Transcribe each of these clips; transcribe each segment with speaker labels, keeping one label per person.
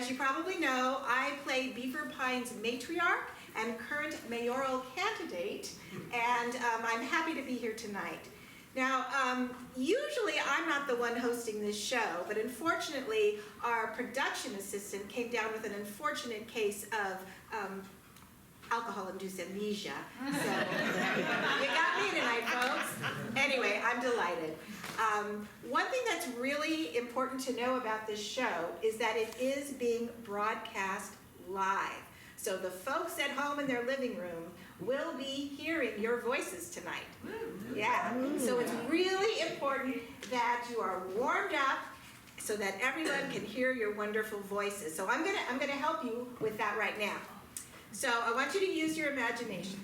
Speaker 1: as you probably know, I play Beaver Pines matriarch and current mayoral candidate, and I'm happy to be here tonight. Now, usually I'm not the one hosting this show, but unfortunately our production assistant came down with an unfortunate case of alcohol-induced amnesia. So you got me tonight, folks. Anyway, I'm delighted. One thing that's really important to know about this show is that it is being broadcast live. So the folks at home in their living room will be hearing your voices tonight. Yeah. So it's really important that you are warmed up so that everyone can hear your wonderful voices. So I'm gonna help you with that right now. So I want you to use your imaginations.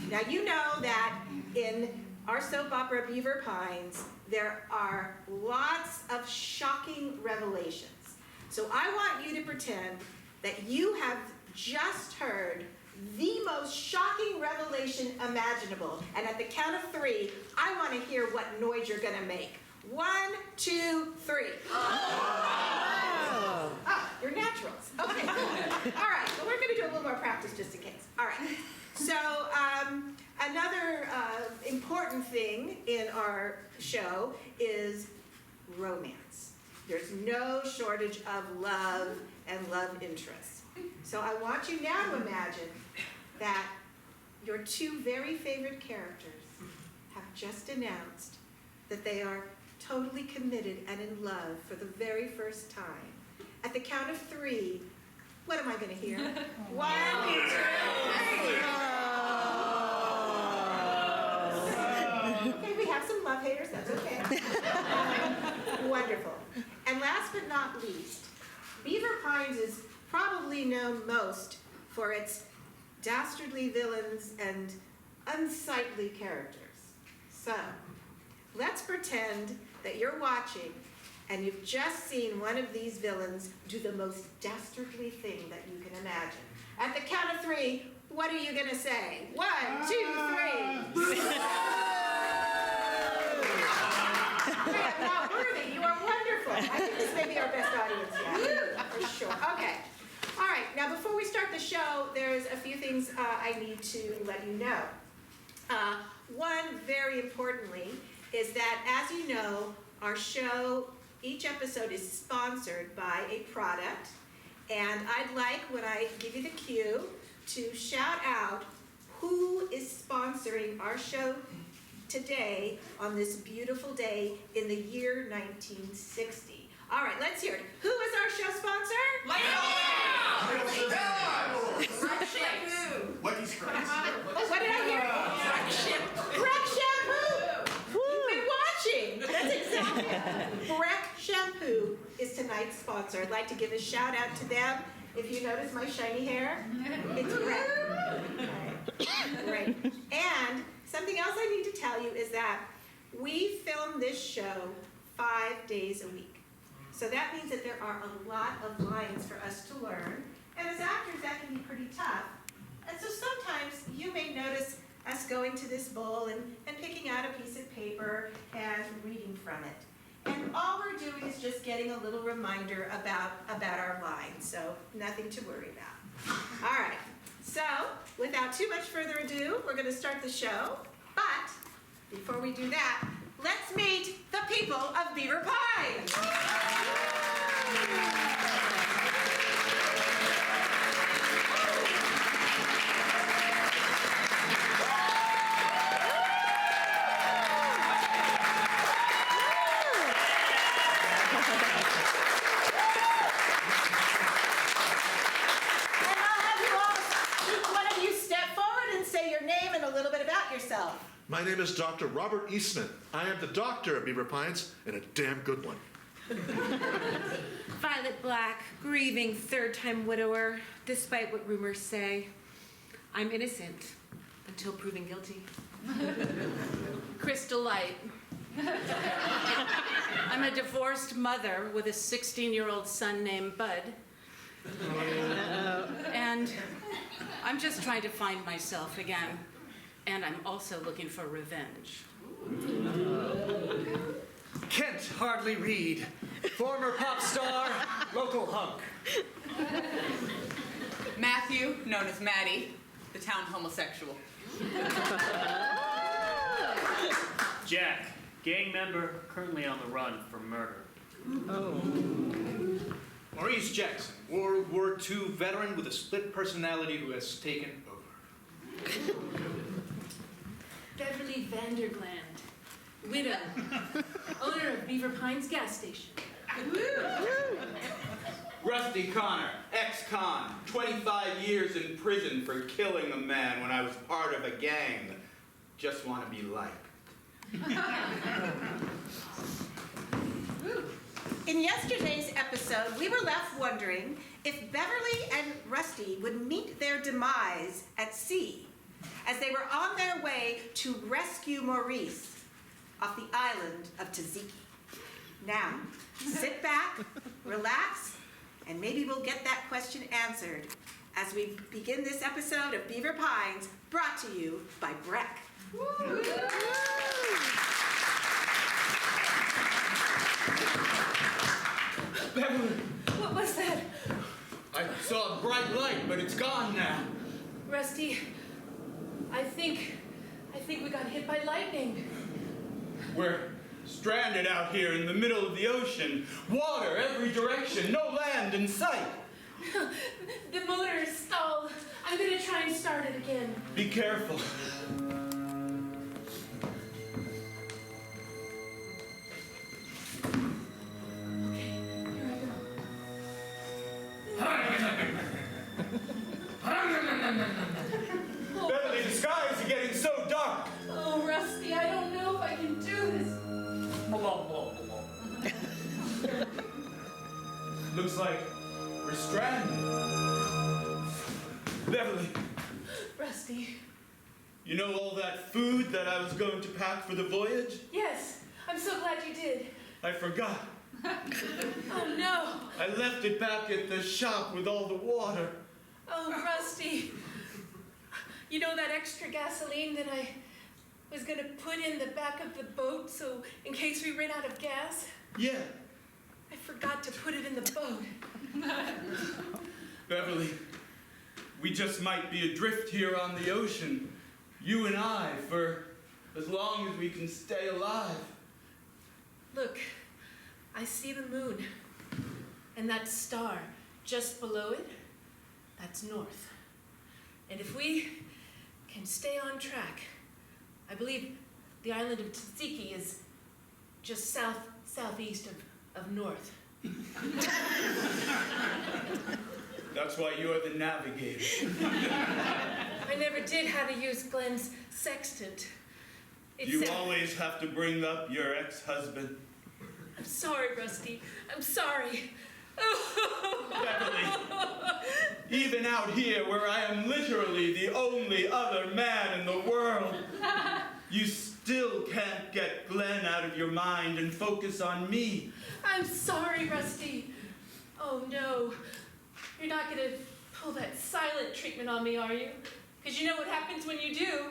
Speaker 1: Now you know that in our soap opera Beaver Pines, there are lots of shocking revelations. So I want you to pretend that you have just heard the most shocking revelation imaginable. And at the count of 3, I want to hear what noise you're going to make. 1, 2, 3. Oh, you're naturals. Okay, cool. All right, so we're going to do a little more practice just in case. All right. So another important thing in our show is romance. There's no shortage of love and love interests. So I want you now to imagine that your 2 very favorite characters have just announced that they are totally committed and in love for the very first time. At the count of 3, what am I going to hear? 1, 2, 3. Okay, we have some love haters, that's okay. Wonderful. And last but not least, Beaver Pines is probably known most for its dastardly villains and unsightly characters. So, let's pretend that you're watching and you've just seen one of these villains do the most dastardly thing that you can imagine. At the count of 3, what are you going to say? 1, 2, 3. I am not worthy. You are wonderful. I think this may be our best audience yet, for sure. Okay. All right. Now, before we start the show, there's a few things I need to let you know. One, very importantly, is that, as you know, our show, each episode is sponsored by a product, and I'd like, when I give you the cue, to shout out who is sponsoring our show today on this beautiful day in the year 1960. All right, let's hear it. Who is our show sponsor? Fresh shampoo. What did I hear? Breck shampoo. You've been watching. That's exactly it. Breck shampoo is tonight's sponsor. I'd like to give a shout out to them. If you notice my shiny hair, it's Breck. Great. And something else I need to tell you is that we film this show 5 days a week. So that means that there are a lot of lines for us to learn. And as actors, that can be pretty tough. And so sometimes you may notice us going to this bowl and picking out a piece of paper and reading from it. And all we're doing is just getting a little reminder about our lines. So nothing to worry about. All right. So without too much further ado, we're going to start the show. But before we do that, let's meet the people of Beaver Pines.
Speaker 2: My name is Dr. Robert Eastman. I am the doctor of Beaver Pines, and a damn good one.
Speaker 3: Violet Black, grieving third-time widower, despite what rumors say. I'm innocent until proven guilty.
Speaker 4: Crystal Light. I'm a divorced mother with a 16-year-old son named Bud. And I'm just trying to find myself again. And I'm also looking for revenge.
Speaker 5: Kent Hardly Reed, former pop star, local hunk. Matthew, known as Maddie, the town homosexual.
Speaker 6: Jack, gang member, currently on the run for murder.
Speaker 7: Maurice Jackson, World War II veteran with a split personality who has taken over.
Speaker 8: Beverly Vandergland, widow, owner of Beaver Pines gas station.
Speaker 9: Rusty Connor, ex-con, 25 years in prison for killing a man when I was part of a gang that just want to be liked.
Speaker 1: In yesterday's episode, we were left wondering if Beverly and Rusty would meet their demise at sea as they were on their way to rescue Maurice off the island of Tzatziki. Now, sit back, relax, and maybe we'll get that question answered as we begin this episode of Beaver Pines, brought to you by Breck.
Speaker 9: Beverly,
Speaker 8: What was that?
Speaker 9: I saw a bright light, but it's gone now.
Speaker 8: Rusty, I think we got hit by lightning.
Speaker 9: We're stranded out here in the middle of the ocean. Water every direction, no land in sight.
Speaker 8: The motor is stalled. I'm gonna try and start it again.
Speaker 9: Be careful. Beverly, the skies are getting so dark.
Speaker 8: Oh, Rusty, I don't know if I can do this.
Speaker 9: Looks like we're stranded. Beverly,
Speaker 8: Rusty.
Speaker 9: you know all that food that I was going to pack for the voyage?
Speaker 8: Yes, I'm so glad you did.
Speaker 9: I forgot.
Speaker 8: Oh, no.
Speaker 9: I left it back at the shop with all the water.
Speaker 8: Oh, Rusty. You know that extra gasoline that I was gonna put in the back of the boat so in case we ran out of gas?
Speaker 9: Yeah,
Speaker 8: I forgot to put it in the boat.
Speaker 9: Beverly, we just might be adrift here on the ocean, you and I, for as long as we can stay alive.
Speaker 8: Look, I see the moon. And that star just below it, that's north. And if we can stay on track, I believe the island of Tzatziki is just southeast of north.
Speaker 9: That's why you're the navigator.
Speaker 8: I never did how to use Glenn's sextant.
Speaker 9: You always have to bring up your ex-husband.
Speaker 8: I'm sorry, Rusty. I'm sorry.
Speaker 9: Beverly, even out here where I am literally the only other man in the world, you still can't get Glenn out of your mind and focus on me.
Speaker 8: I'm sorry, Rusty. Oh, no. You're not going to pull that silent treatment on me, are you? Because you know what happens when you do.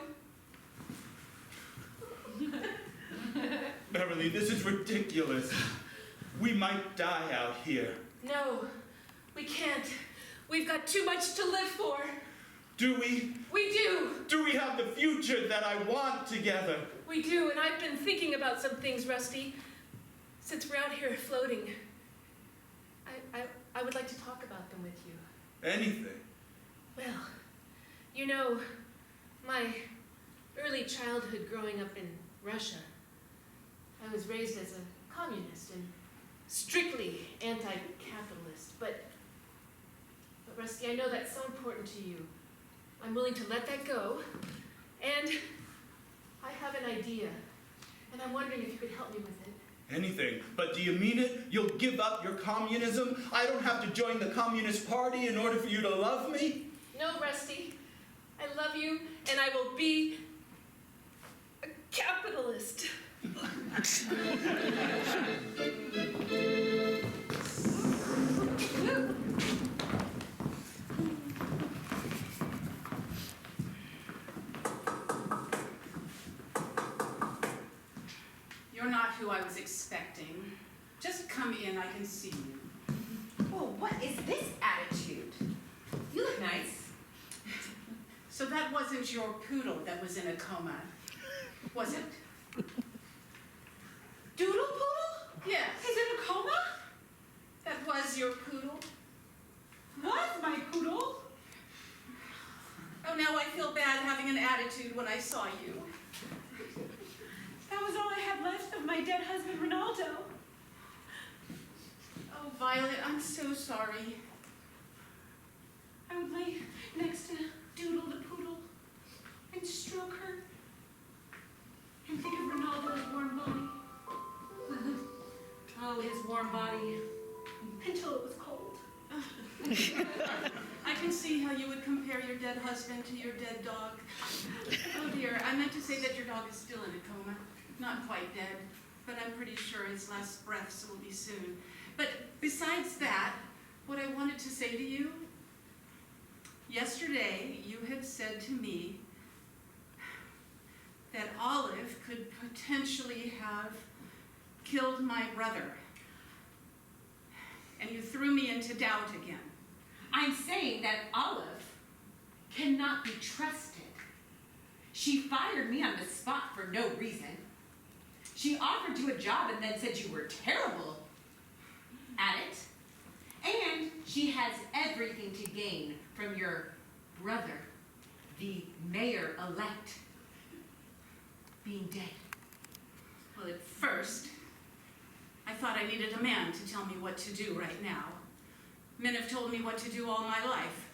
Speaker 9: Beverly, this is ridiculous. We might die out here.
Speaker 8: No, we can't. We've got too much to live for.
Speaker 9: Do we?
Speaker 8: We do.
Speaker 9: Do we have the future that I want together?
Speaker 8: We do, and I've been thinking about some things, Rusty. Since we're out here floating, I would like to talk about them with you.
Speaker 9: Anything.
Speaker 8: Well, you know, my early childhood growing up in Russia, I was raised as a communist and strictly anti-capitalist. But Rusty, I know that's so important to you. I'm willing to let that go. And I have an idea. And I'm wondering if you could help me with it.
Speaker 9: Anything. But do you mean it? You'll give up your communism? I don't have to join the Communist Party in order for you to love me?
Speaker 8: No, Rusty. I love you, and I will be a capitalist.
Speaker 4: You're not who I was expecting. Just come in, I can see you.
Speaker 3: Well, what is this attitude? You look nice.
Speaker 4: So that wasn't your poodle that was in a coma, was it?
Speaker 3: Doodle poodle?
Speaker 4: Yes.
Speaker 3: He's in a coma?
Speaker 4: That was your poodle?
Speaker 3: Was my poodle?
Speaker 4: Oh, now I feel bad having an attitude when I saw you.
Speaker 3: That was all I had left of my dead husband, Ronaldo.
Speaker 4: Oh, Violet, I'm so sorry.
Speaker 3: I would lay next to Doodle the poodle and stroke her and think of Ronaldo's warm body. Oh, his warm body until it was cold.
Speaker 4: I can see how you would compare your dead husband to your dead dog. Oh dear, I meant to say that your dog is still in a coma. Not quite dead, but I'm pretty sure his last breaths will be soon. But besides that, what I wanted to say to you, yesterday you had said to me that Olive could potentially have killed my brother. And you threw me into doubt again.
Speaker 3: I'm saying that Olive cannot be trusted. She fired me on the spot for no reason. She offered you a job and then said you were terrible at it. And she has everything to gain from your brother, the mayor-elect, being dead.
Speaker 4: Well, at first, I thought I needed a man to tell me what to do right now. Men have told me what to do all my life.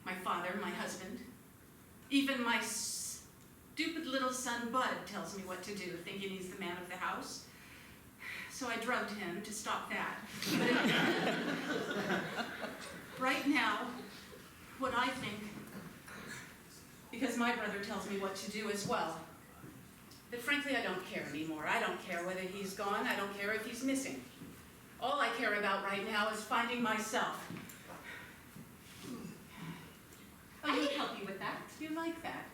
Speaker 4: My father, my husband, even my stupid little son Bud tells me what to do, thinking he's the man of the house. So I drugged him to stop that. Right now, what I think, because my brother tells me what to do as well, but frankly, I don't care anymore. I don't care whether he's gone. I don't care if he's missing. All I care about right now is finding myself.
Speaker 3: I can help you with that.
Speaker 4: You like that?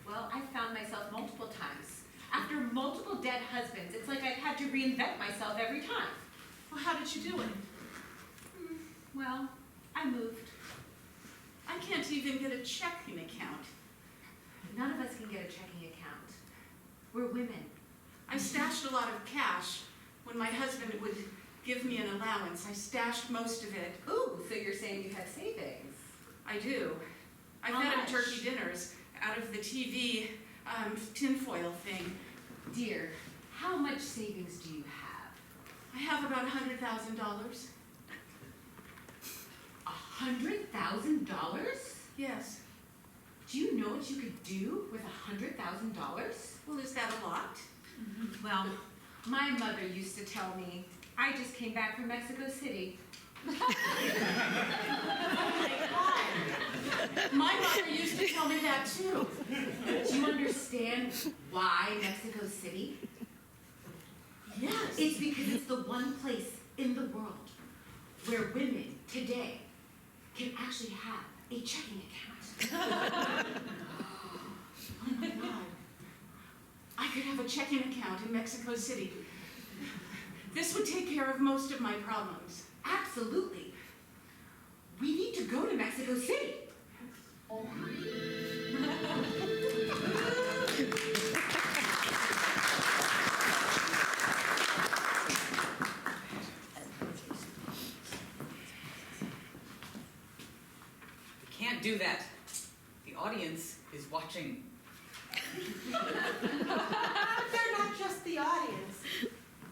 Speaker 3: Well, I found myself multiple times. After multiple dead husbands, it's like I've had to reinvent myself every time.
Speaker 4: Well, how did you do it?
Speaker 3: Well, I moved.
Speaker 4: I can't even get a checking account.
Speaker 3: None of us can get a checking account. We're women.
Speaker 4: I stashed a lot of cash. When my husband would give me an allowance, I stashed most of it.
Speaker 3: Ooh, so you're saying you have savings.
Speaker 4: I do. I
Speaker 3: How
Speaker 4: fed him
Speaker 3: much?
Speaker 4: turkey dinners out of the TV tinfoil thing.
Speaker 3: Dear, how much savings do you have?
Speaker 4: I have about $100,000.
Speaker 3: $100,000?
Speaker 4: Yes.
Speaker 3: Do you know what you could do with $100,000?
Speaker 4: Well, is that a lot?
Speaker 3: Well, my mother used to tell me, I just came back from Mexico City.
Speaker 4: My mother used to tell me that too.
Speaker 3: Do you understand why Mexico City?
Speaker 4: Yes.
Speaker 3: It's because it's the one place in the world where women today can actually have a checking account.
Speaker 4: Oh my God. I could have a checking account in Mexico City. This would take care of most of my problems.
Speaker 3: Absolutely. We need to go to Mexico City.
Speaker 5: You can't do that. The audience is watching.
Speaker 1: They're not just the audience.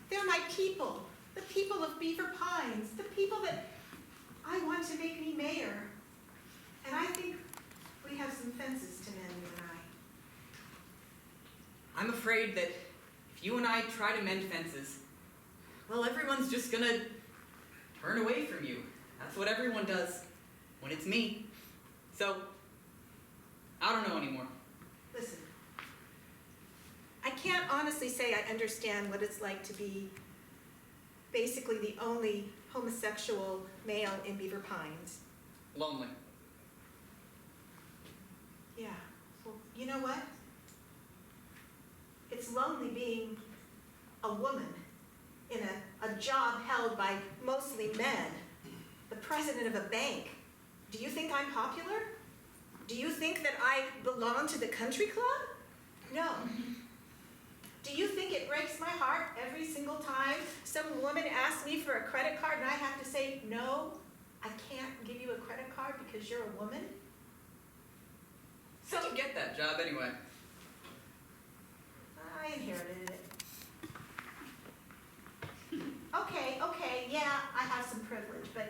Speaker 1: They're my people, the people of Beaver Pines, the people that I want to make me mayor. And I think we have some fences to mend, you and I.
Speaker 5: I'm afraid that if you and I try to mend fences, well, everyone's just gonna turn away from you. That's what everyone does when it's me. So, I don't know anymore.
Speaker 1: Listen, I can't honestly say I understand what it's like to be basically the only homosexual male in Beaver Pines.
Speaker 5: Lonely.
Speaker 1: Yeah, well, you know what? It's lonely being a woman in a job held by mostly men the president of a bank. Do you think I'm popular? Do you think that I belong to the country club? No. Do you think it breaks my heart every single time some woman asks me for a credit card and I have to say, no, I can't give you a credit card because you're a woman?
Speaker 5: How'd you get that job anyway?
Speaker 1: I inherited it. Okay, yeah, I have some privilege, but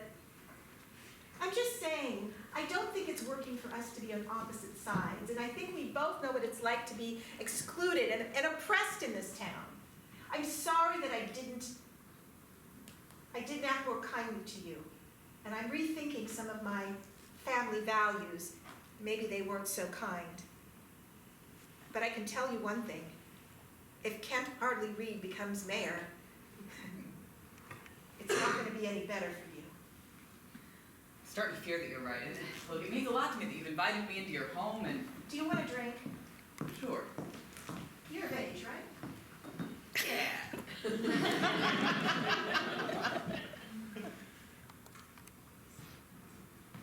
Speaker 1: I'm just saying, I don't think it's working for us to be on opposite sides, and I think we both know what it's like to be excluded and oppressed in this town. I'm sorry that I didn't act more kindly to you, and I'm rethinking some of my family values. Maybe they weren't so kind. But I can tell you one thing. If Kent Hardly Reed becomes mayor, it's not going to be any better for you.
Speaker 5: I'm starting to fear that you're right. Look, it means a lot to me that you've invited me into your home and...
Speaker 1: Do you want a drink?
Speaker 5: Sure.
Speaker 1: You're of age, right?
Speaker 5: Yeah.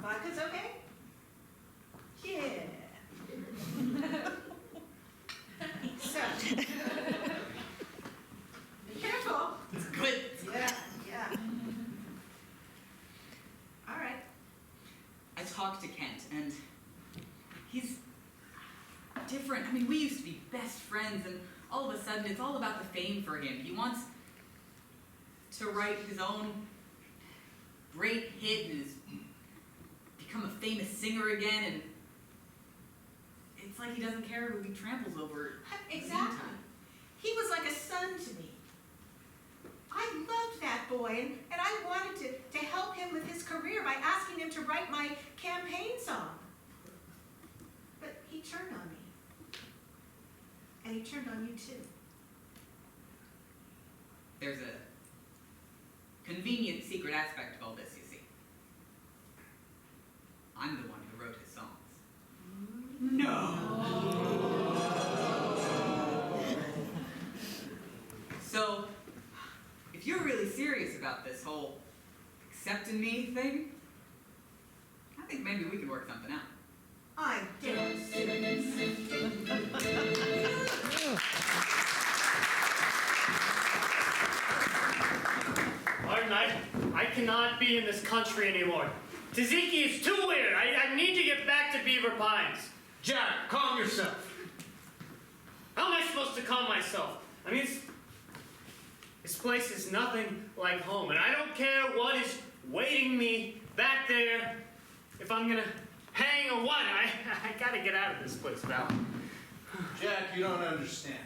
Speaker 1: Vodka's okay? Yeah. So, be careful.
Speaker 5: It's good.
Speaker 1: Yeah. All right.
Speaker 5: I talked to Kent, and he's different. I mean, we used to be best friends, and all of a sudden it's all about the fame for him. He wants to write his own great hit and become a famous singer again, and it's like he doesn't care who he tramples over.
Speaker 1: Exactly. He was like a son to me. I loved that boy, and I wanted to help him with his career by asking him to write my campaign song. But he turned on me. And he turned on you too.
Speaker 5: There's a convenient secret aspect of all this, you see. I'm the one who wrote his songs. So, if you're really serious about this whole accepting me thing, I think maybe we can work something out.
Speaker 1: I'm dead serious.
Speaker 6: Martin, I cannot be in this country anymore. Tzatziki is too weird. I need to get back to Beaver Pines.
Speaker 7: Jack, calm yourself.
Speaker 6: How am I supposed to calm myself? I mean, this place is nothing like home, and I don't care what is waiting me back there. If I'm gonna hang or what, I gotta get out of this place, Val.
Speaker 7: Jack, you don't understand.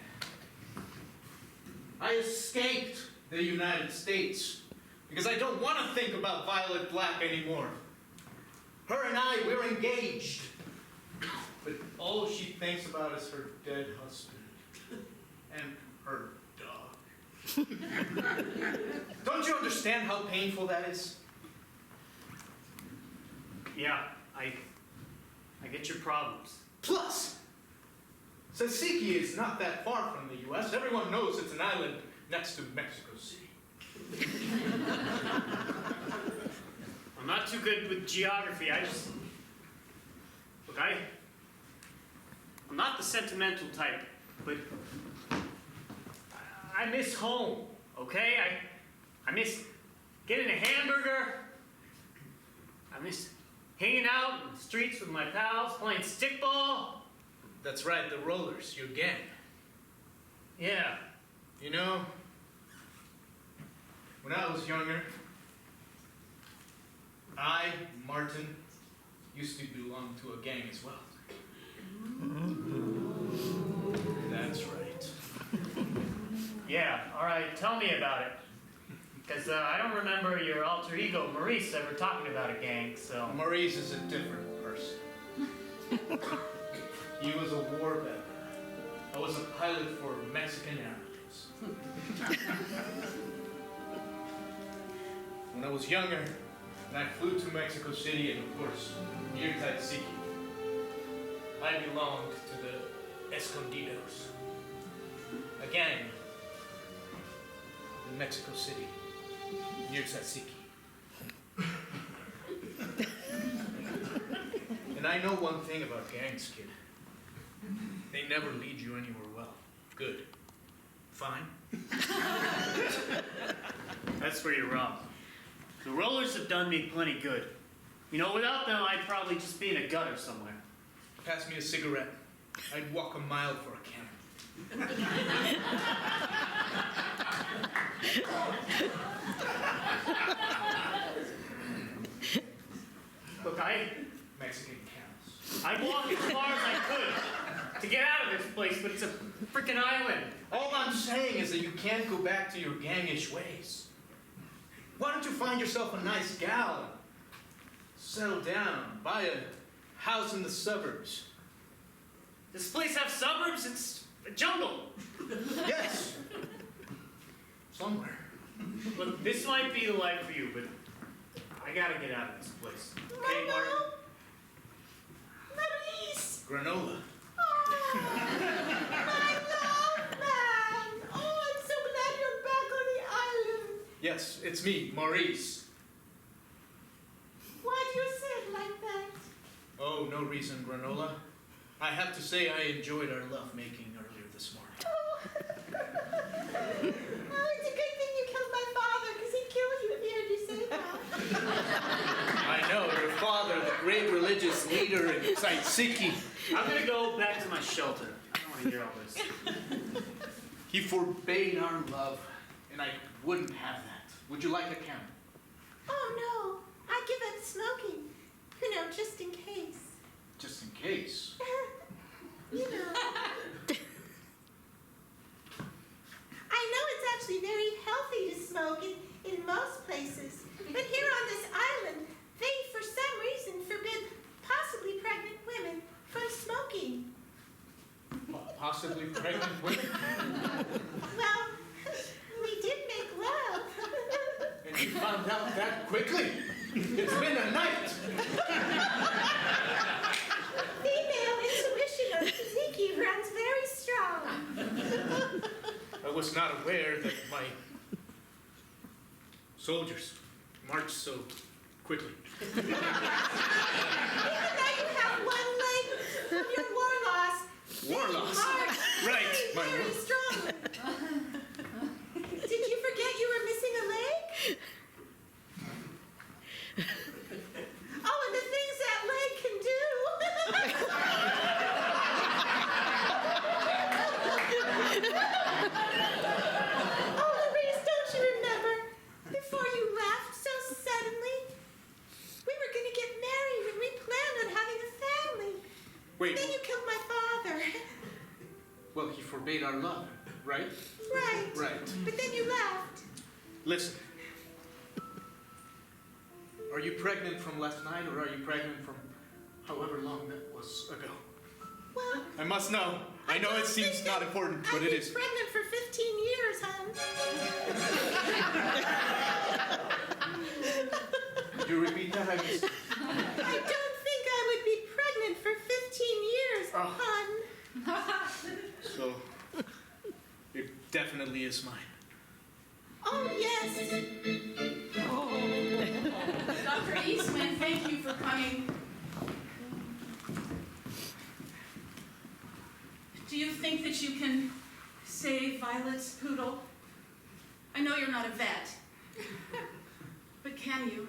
Speaker 7: I escaped the United States because I don't want to think about Violet Black anymore. Her and I, we're engaged. But all she thinks about is her dead husband and her dog. Don't you understand how painful that is?
Speaker 6: Yeah, I get your problems.
Speaker 7: Plus, Tzatziki is not that far from the U.S. Everyone knows it's an island next to Mexico City.
Speaker 6: I'm not too good with geography. Look, I'm not the sentimental type, but I miss home, okay? I miss getting a hamburger. I miss hanging out in the streets with my pals, playing stickball.
Speaker 7: That's right, the Rollers, your gang.
Speaker 6: Yeah.
Speaker 7: You know, when I was younger, I, Martin, used to belong to a gang as well. That's right.
Speaker 6: Yeah, all right, tell me about it. Because I don't remember your alter ego, Maurice, ever talking about a gang, so...
Speaker 7: Maurice is a different person. He was a war veteran. I was a pilot for Mexican Airlines. When I was younger, and I flew to Mexico City and, of course, near Tzatziki, I belonged to the Escondidos, a gang in Mexico City, near Tzatziki. And I know one thing about gangs, kid. They never lead you anywhere well. Good. Fine.
Speaker 6: That's where you're wrong. The rollers have done me plenty good. You know, without them, I'd probably just be in a gutter somewhere.
Speaker 7: Pass me a cigarette. I'd walk a mile for a can.
Speaker 6: Look,
Speaker 7: Mexican counts.
Speaker 6: I'd walk as far as I could to get out of this place, but it's a freaking island.
Speaker 7: All I'm saying is that you can't go back to your gangish ways. Why don't you find yourself a nice gal and settle down, buy a house in the suburbs?
Speaker 6: This place have suburbs? It's a jungle.
Speaker 7: Yes. Somewhere.
Speaker 6: Look, this might be the life for you, but I gotta get out of this place. Okay, Martin?
Speaker 1: Maurice!
Speaker 7: Granola.
Speaker 1: Oh, my love man! Oh, I'm so glad you're back on the island.
Speaker 7: Yes, it's me, Maurice.
Speaker 1: Why do you say it like that?
Speaker 7: Oh, no reason, Granola. I have to say I enjoyed our lovemaking earlier this morning.
Speaker 1: Oh, it's a good thing you killed my father, because he'd kill you if he heard you say that.
Speaker 7: I know, your father, the great religious leader in Tsaitsiki,
Speaker 6: I'm gonna go back to my shelter. I don't want to hear all this.
Speaker 7: he forbade our love, and I wouldn't have that. Would you like a can?
Speaker 1: Oh, no. I give up smoking. You know, just in case.
Speaker 7: Just in case.
Speaker 1: You know. I know it's actually very healthy to smoke in most places. But here on this island, they, for some reason, forbid possibly pregnant women from smoking.
Speaker 7: Possibly pregnant women?
Speaker 1: Well, we did make love.
Speaker 7: And you found out that quickly? It's been a night!
Speaker 1: Female intuition of Tzatziki runs very strong.
Speaker 7: I was not aware that my soldiers marched so quickly.
Speaker 1: Even though you have one leg from your war loss,
Speaker 7: War
Speaker 1: they
Speaker 7: loss?
Speaker 1: march
Speaker 7: Right, my
Speaker 1: very
Speaker 7: war-
Speaker 1: strongly. Did you forget you were missing a leg? Oh, and the things that leg can do. Oh, Louise, don't you remember? Before you left so suddenly, we were going to get married and we planned on having a family.
Speaker 7: Wait,
Speaker 1: Then you killed my father.
Speaker 7: well, he forbade our love, right?
Speaker 1: Right.
Speaker 7: Right.
Speaker 1: But then you left.
Speaker 7: Listen. Are you pregnant from last night, or are you pregnant from however long that was ago?
Speaker 1: Well,
Speaker 7: I must know. I know it seems not important, but
Speaker 1: I've
Speaker 7: it
Speaker 1: been
Speaker 7: is.
Speaker 1: pregnant for 15 years, hon.
Speaker 7: Could you repeat that? I missed it.
Speaker 1: I don't think I would be pregnant for 15 years,
Speaker 7: Oh.
Speaker 1: hon.
Speaker 7: So, it definitely is mine.
Speaker 1: Oh, yes.
Speaker 4: Dr. Eastman, thank you for coming. Do you think that you can save Violet's poodle? I know you're not a vet, but can you?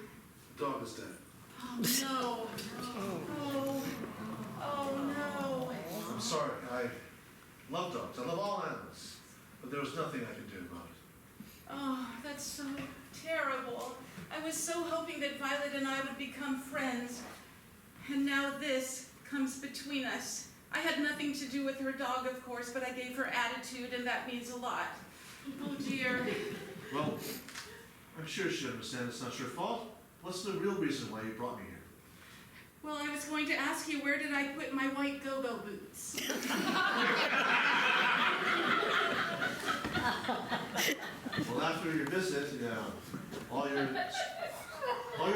Speaker 2: Dog is dead.
Speaker 4: Oh, no. Oh, no.
Speaker 2: I'm sorry. I love dogs. I love all animals. But there was nothing I could do about it.
Speaker 4: Oh, that's so terrible. I was so hoping that Violet and I would become friends. And now this comes between us. I had nothing to do with her dog, of course, but I gave her attitude, and that means a lot. Oh, dear.
Speaker 2: Well, I'm sure she'll understand it's not your fault. What's the real reason why you brought me here?
Speaker 4: Well, I was going to ask you, where did I put my white go-go boots?
Speaker 2: Well, after your visit, all your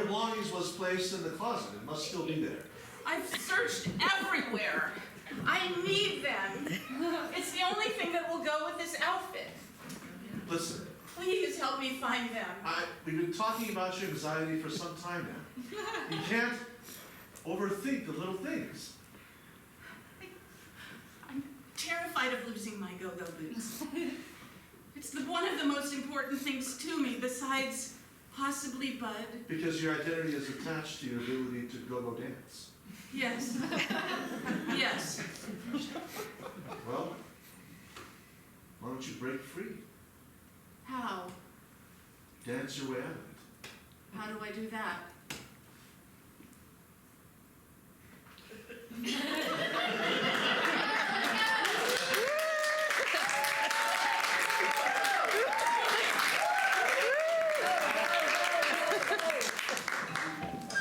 Speaker 2: belongings was placed in the closet. It must still be there.
Speaker 4: I've searched everywhere. I need them. It's the only thing that will go with this outfit.
Speaker 2: Listen,
Speaker 4: Please help me find them.
Speaker 2: we've been talking about your anxiety for some time now. You can't overthink the little things.
Speaker 4: I'm terrified of losing my go-go boots. It's one of the most important things to me, besides possibly Bud.
Speaker 2: Because your identity is attached to your ability to go-go dance.
Speaker 4: Yes. Yes.
Speaker 2: Well, why don't you break free?
Speaker 4: How?
Speaker 2: Dance your way out of it.
Speaker 4: How do I do that?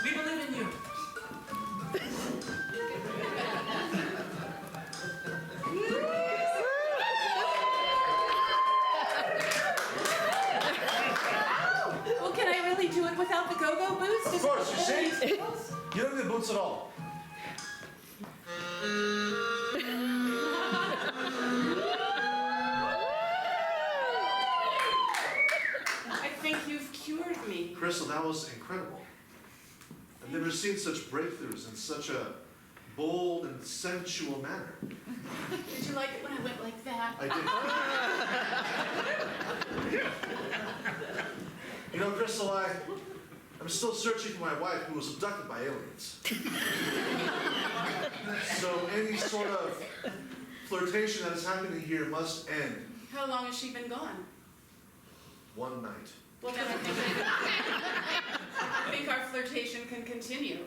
Speaker 7: We believe in you.
Speaker 4: Well, can I really do it without the go-go boots?
Speaker 2: Of course, you see? You don't need the boots at all.
Speaker 4: I think you've cured me.
Speaker 2: Crystal, that was incredible. I've never seen such breakthroughs in such a bold and sensual manner.
Speaker 4: Did you like it when I went like that?
Speaker 2: I did. You know, Crystal, I'm still searching for my wife who was abducted by aliens. So any sort of flirtation that is happening here must end
Speaker 4: How long has she been gone?
Speaker 2: one night.
Speaker 4: Well, then I think our flirtation can continue.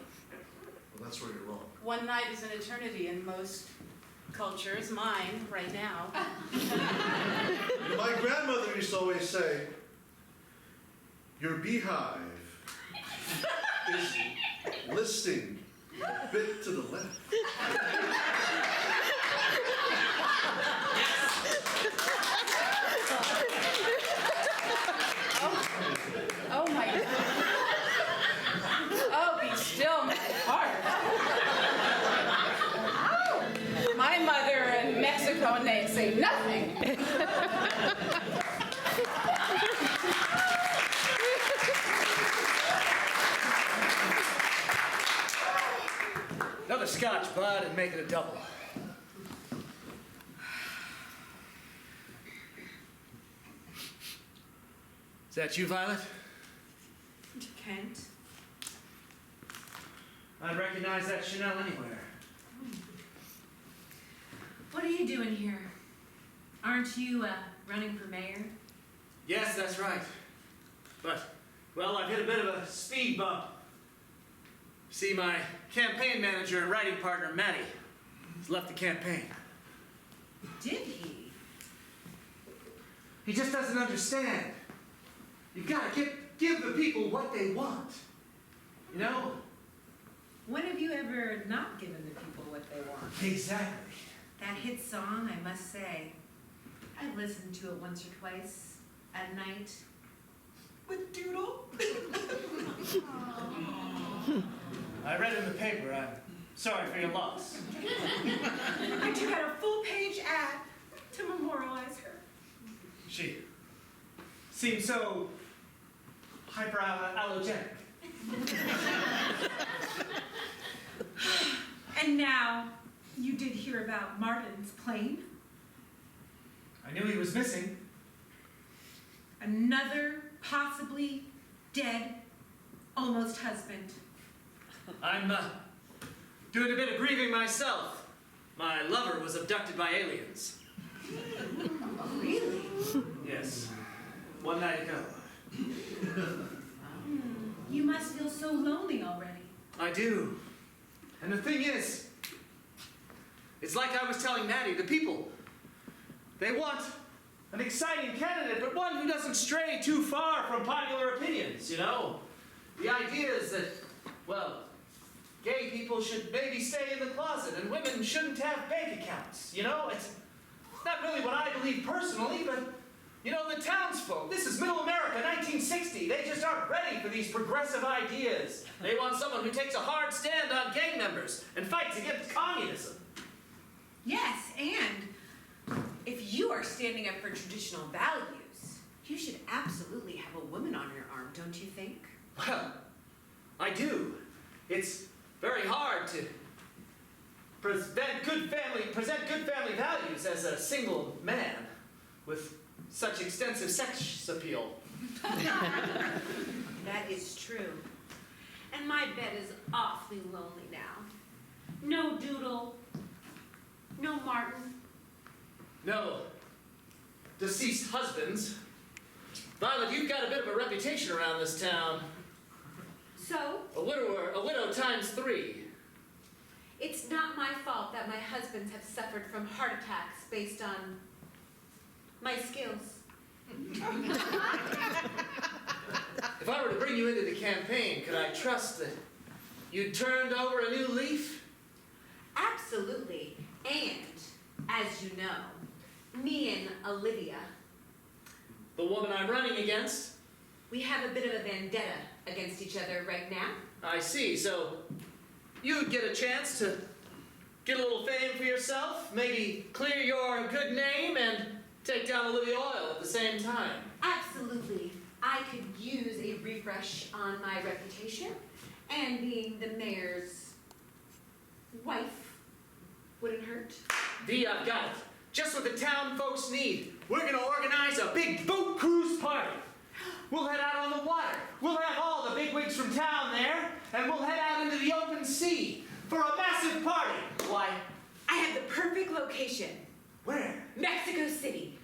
Speaker 2: Well, that's where you're wrong.
Speaker 4: One night is an eternity in most cultures, mine right now.
Speaker 2: My grandmother used to always say, your beehive is listing a bit to the left.
Speaker 4: Oh my God. Oh, be still, my heart. My mother in Mexico, and they'd say nothing.
Speaker 7: Another scotch, Bud, and make it a double. Is that you, Violet?
Speaker 3: Kent?
Speaker 7: I'd recognize that Chanel anywhere.
Speaker 3: What are you doing here? Aren't you running for mayor?
Speaker 7: Yes, that's right. But, well, I've hit a bit of a speed bump. See, my campaign manager and writing partner, Matty, has left the campaign.
Speaker 3: Did he?
Speaker 7: He just doesn't understand. You've got to give the people what they want. You know?
Speaker 3: When have you ever not given the people what they want?
Speaker 7: Exactly.
Speaker 3: That hit song, I must say, I listened to it once or twice at night with Doodle.
Speaker 7: I read in the paper. I'm sorry for your loss.
Speaker 3: I took out a full-page ad to memorialize her.
Speaker 7: She seemed so hyperallergenic.
Speaker 3: And now, you did hear about Martin's plane?
Speaker 7: I knew he was missing.
Speaker 3: Another possibly dead, almost husband.
Speaker 7: I'm doing a bit of grieving myself. My lover was abducted by aliens.
Speaker 3: Really?
Speaker 7: Yes. One night ago.
Speaker 3: You must feel so lonely already.
Speaker 7: I do. And the thing is, it's like I was telling Maddie, the people, they want an exciting candidate, but one who doesn't stray too far from popular opinions, you know? The idea is that, well, gay people should maybe stay in the closet and women shouldn't have bank accounts, you know? It's not really what I believe personally, but, you know, the townsfolk, this is middle America, 1960, they just aren't ready for these progressive ideas. They want someone who takes a hard stand on gang members and fights against communism.
Speaker 3: Yes, and if you are standing up for traditional values, you should absolutely have a woman on your arm, don't you think?
Speaker 7: Well, I do. It's very hard to present good family values as a single man with such extensive sex appeal.
Speaker 3: That is true. And my bed is awfully lonely now. No Doodle. No Martin.
Speaker 7: No deceased husbands. Violet, you've got a bit of a reputation around this town.
Speaker 3: So,
Speaker 7: A widow times 3.
Speaker 3: it's not my fault that my husbands have suffered from heart attacks based on my skills.
Speaker 7: If I were to bring you into the campaign, could I trust that you turned over a new leaf?
Speaker 3: Absolutely. And, as you know, me and Olivia,
Speaker 7: The woman I'm running against?
Speaker 3: we have a bit of a vendetta against each other right now.
Speaker 7: I see, so you'd get a chance to get a little fame for yourself, maybe clear your good name and take down Olivia Oil at the same time.
Speaker 3: Absolutely. I could use a refresh on my reputation, and being the mayor's wife wouldn't hurt.
Speaker 7: Dee, I've got it. Just what the town folks need. We're gonna organize a big boat cruise party. We'll head out on the water. We'll have all the bigwigs from town there, and we'll head out into the open sea for a massive party. Why?
Speaker 3: I have the perfect location.
Speaker 7: Where?
Speaker 3: Mexico City.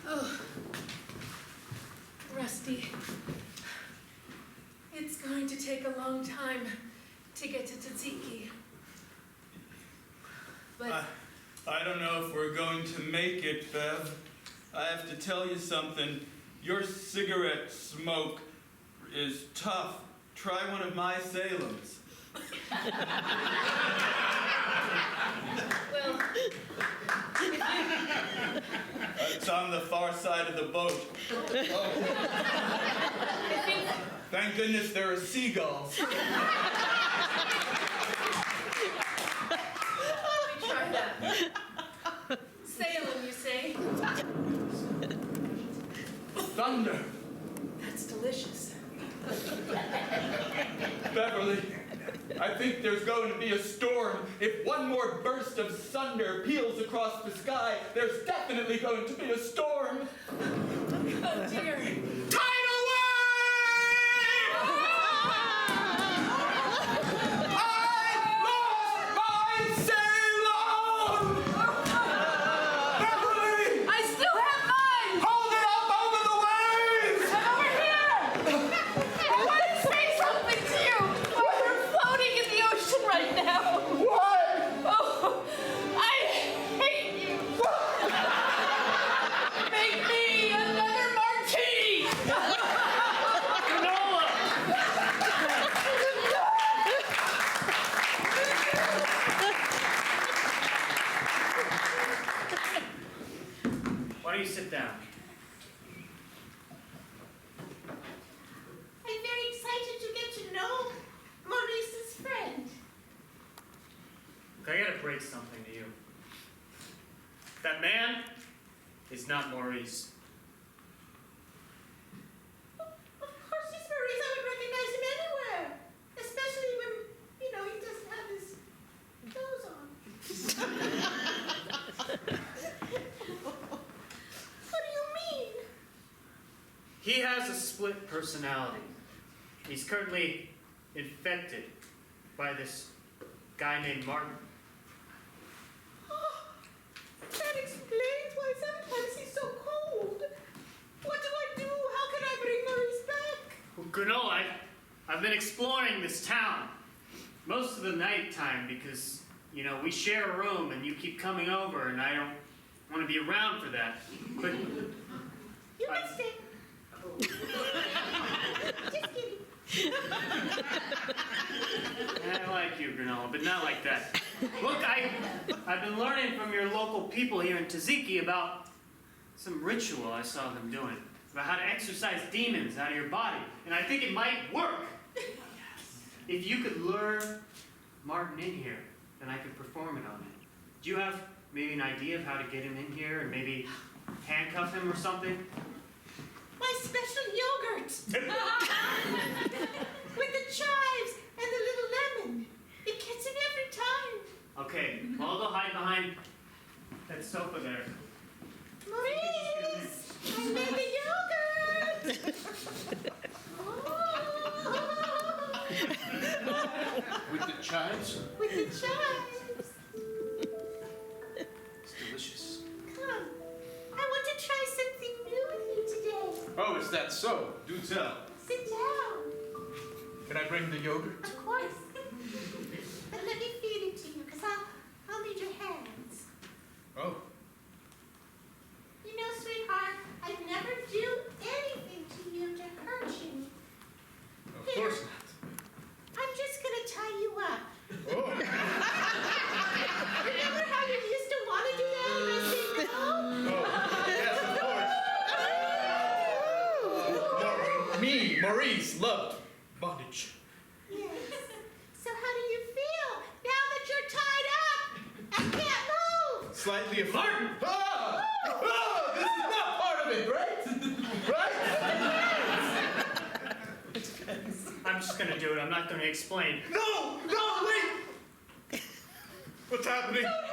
Speaker 8: Oh, Rusty. It's going to take a long time to get to Tzatziki. But
Speaker 9: I don't know if we're going to make it, Bev. I have to tell you something. Your cigarette smoke is tough. Try one of my Salem's.
Speaker 8: well,
Speaker 9: It's on the far side of the boat. Oh. Thank goodness there are seagulls.
Speaker 8: let me try that. Salem, you say?
Speaker 9: Thunder.
Speaker 8: That's delicious.
Speaker 9: Beverly, I think there's going to be a storm. If one more burst of thunder peels across the sky, there's definitely going to be a storm.
Speaker 8: Oh, dear.
Speaker 9: Tidal wave! I lost my Salem! Beverly!
Speaker 8: I still have mine!
Speaker 9: Hold it up over the waves!
Speaker 8: Over here! I want to say something to you while we're floating in the ocean right now.
Speaker 9: What?
Speaker 8: Oh, I hate you. Make me another martini.
Speaker 6: Granola! Why don't you sit down?
Speaker 1: I'm very excited to get to know Maurice's friend.
Speaker 6: Look, I gotta break something to you. That man is not Maurice.
Speaker 1: Of course he's Maurice. I would recognize him anywhere. Especially when, he doesn't have his clothes on. What do you mean?
Speaker 6: He has a split personality. He's currently infected by this guy named Martin.
Speaker 1: Oh, that explains why sometimes he's so cold. What do I do? How can I bring Maurice back?
Speaker 6: Well, Granola, I've been exploring this town. Most of the night time because, we share a room and you keep coming over and I don't want to be around for that. But
Speaker 1: You can stay. Just kidding.
Speaker 6: I like you, Granola, but not like that. Look, I've been learning from your local people here in Tzatziki about some ritual I saw them doing. About how to exorcise demons out of your body. And I think it might work. If you could lure Martin in here, then I could perform it on him. Do you have maybe an idea of how to get him in here and maybe handcuff him or something?
Speaker 1: My special yogurt with the chives and the little lemon. It gets him every time.
Speaker 6: Okay, well, I'll go hide behind that sofa there.
Speaker 1: Maurice, I made the yogurt.
Speaker 7: With the chives?
Speaker 1: With the chives.
Speaker 7: It's delicious.
Speaker 1: Come, I want to try something new with you today.
Speaker 7: Oh, is that so? Do tell.
Speaker 1: Sit down.
Speaker 7: Can I bring the yogurt?
Speaker 1: Of course. But let me feed it to you, because I'll need your hands.
Speaker 7: Oh.
Speaker 1: You know, sweetheart, I'd never do anything to you to hurt you.
Speaker 7: Of course not.
Speaker 1: I'm just going to tie you up.
Speaker 7: Oh.
Speaker 1: Remember how you used to want to do that and I said no?
Speaker 7: Oh, yes, of course. Maurice, loved bondage.
Speaker 1: Yes. So how do you feel now that you're tied up and can't move?
Speaker 7: Slightly afraid. Ah! Oh, this is not part of it, right? Right?
Speaker 6: I'm just gonna do it. I'm not gonna explain.
Speaker 7: No! No, wait! What's happening?
Speaker 1: Don't